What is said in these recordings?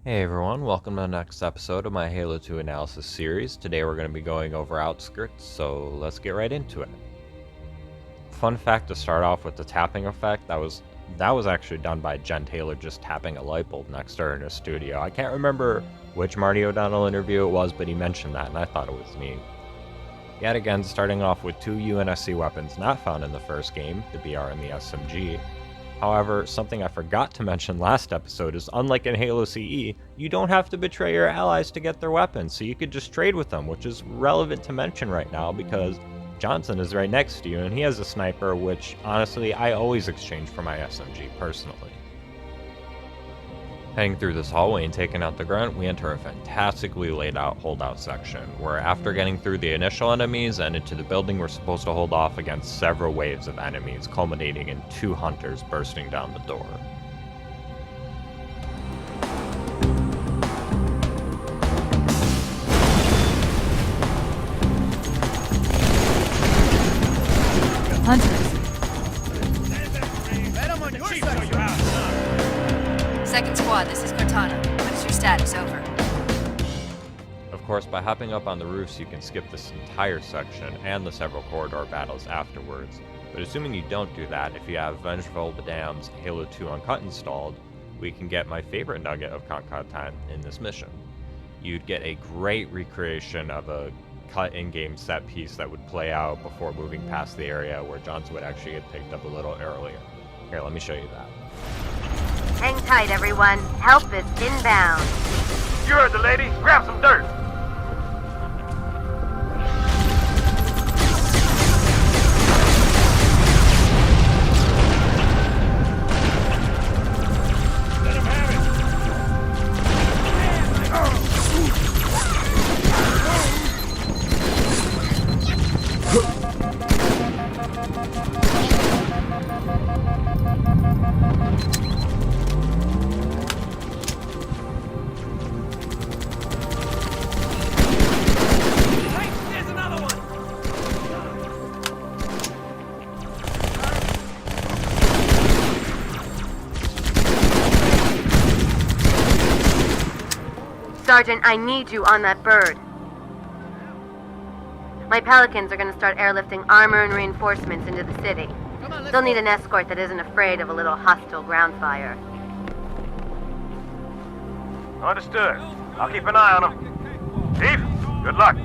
Hey everyone, welcome to the next episode of my Halo 2 analysis series. Today we're going to be going over Outskirts, so let's get right into it. Fun fact to start off with the tapping effect, that was actually done by Jen Taylor just tapping a light bulb next to her in her studio. I can't remember which Marty O'Donnell interview it was, but he mentioned that and I thought it was neat. Yet again, starting off with two UNSC weapons not found in the first game, the BR and the SMG. However, something I forgot to mention last episode is unlike in Halo CE, you don't have to betray your allies to get their weapons, so you could just trade with them, which is relevant to mention right now because Johnson is right next to you and he has a sniper, which honestly I always exchange for my SMG personally. Heading through this hallway and taking out the grunt, we enter a fantastically laid out holdout section, where after getting through the initial enemies and into the building, we're supposed to hold off against several waves of enemies, culminating in two hunters bursting down the door. Hunters. Second squad, this is Cortana. What is your status? Over. Of course, by hopping up on the roofs, you can skip this entire section and the several corridor battles afterwards. But assuming you don't do that, if you have Vengeful the Damned's Halo 2 Uncut installed, we can get my favorite nugget of content in this mission. You'd get a great recreation of a cut in-game set piece that would play out before moving past the area where Johnson would actually get picked up a little earlier. Here, let me show you that. Hang tight, everyone. Help is inbound. You heard the lady. Grab some dirt. Let him have Sergeant, I need you on that bird. My Pelicans are gonna start airlifting armor and reinforcements into the city. They'll need an escort that isn't afraid of a little hostile ground fire. Understood. I'll keep an eye on him. Chief, good luck.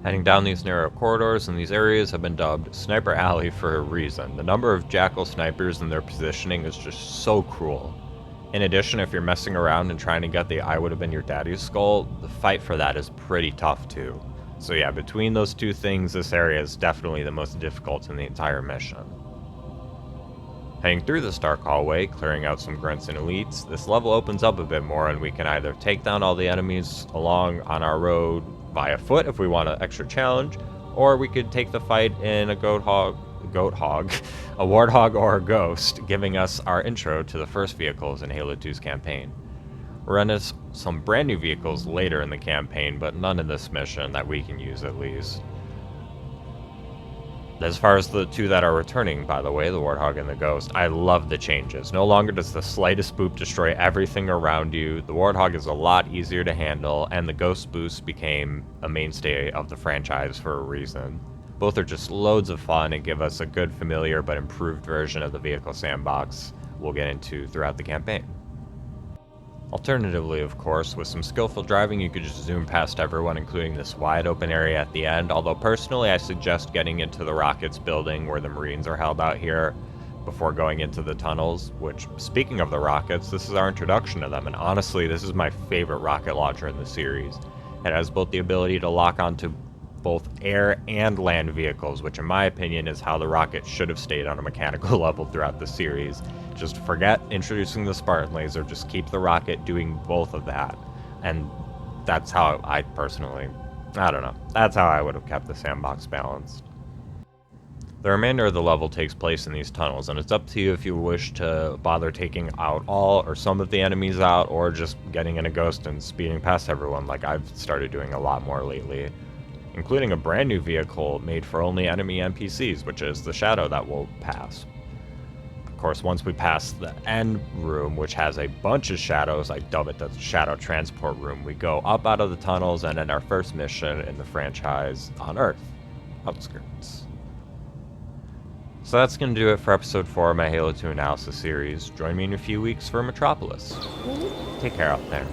Heading down these narrow corridors, and these areas have been dubbed Sniper Alley for a reason. The number of Jackal snipers and their positioning is just so cruel. In addition, if you're messing around and trying to get the I would have been your daddy's skull, the fight for that is pretty tough too. So yeah, between those two things, this area is definitely the most difficult in the entire mission. Heading through this dark hallway, clearing out some grunts and elites, this level opens up a bit more and we can either take down all the enemies along on our road via foot if we want an extra challenge, or we could take the fight in a a warthog or a ghost, giving us our intro to the first vehicles in Halo 2's campaign. We'll run into some brand new vehicles later in the campaign, but none in this mission that we can use at least. As far as the two that are returning, by the way, the Warthog and the Ghost, I love the changes. No longer does the slightest boop destroy everything around you, the Warthog is a lot easier to handle, and the Ghost boost became a mainstay of the franchise for a reason. Both are just loads of fun and give us a good familiar but improved version of the vehicle sandbox we'll get into throughout the campaign. Alternatively, of course, with some skillful driving you could just zoom past everyone, including this wide open area at the end, although personally I suggest getting into the Rockets building where the Marines are held out here before going into the tunnels, which, speaking of the Rockets, this is our introduction to them, and honestly this is my favorite rocket launcher in the series. It has both the ability to lock onto both air and land vehicles, which in my opinion is how the rocket should have stayed on a mechanical level throughout the series. Just forget introducing the Spartan laser, just keep the rocket doing both of that. And that's how I personally, that's how I would have kept the sandbox balanced. The remainder of the level takes place in these tunnels, and it's up to you if you wish to bother taking out all or some of the enemies out, or just getting in a ghost and speeding past everyone like I've started doing a lot more lately. Including a brand new vehicle made for only enemy NPCs, which is the Shadow that will pass. Of course, once we pass the end room, which has a bunch of shadows, I dub it the shadow transport room, we go up out of the tunnels and end our first mission in the franchise on Earth, Outskirts. So that's going to do it for episode 4 of my Halo 2 analysis series. Join me in a few weeks for Metropolis. Take care out there.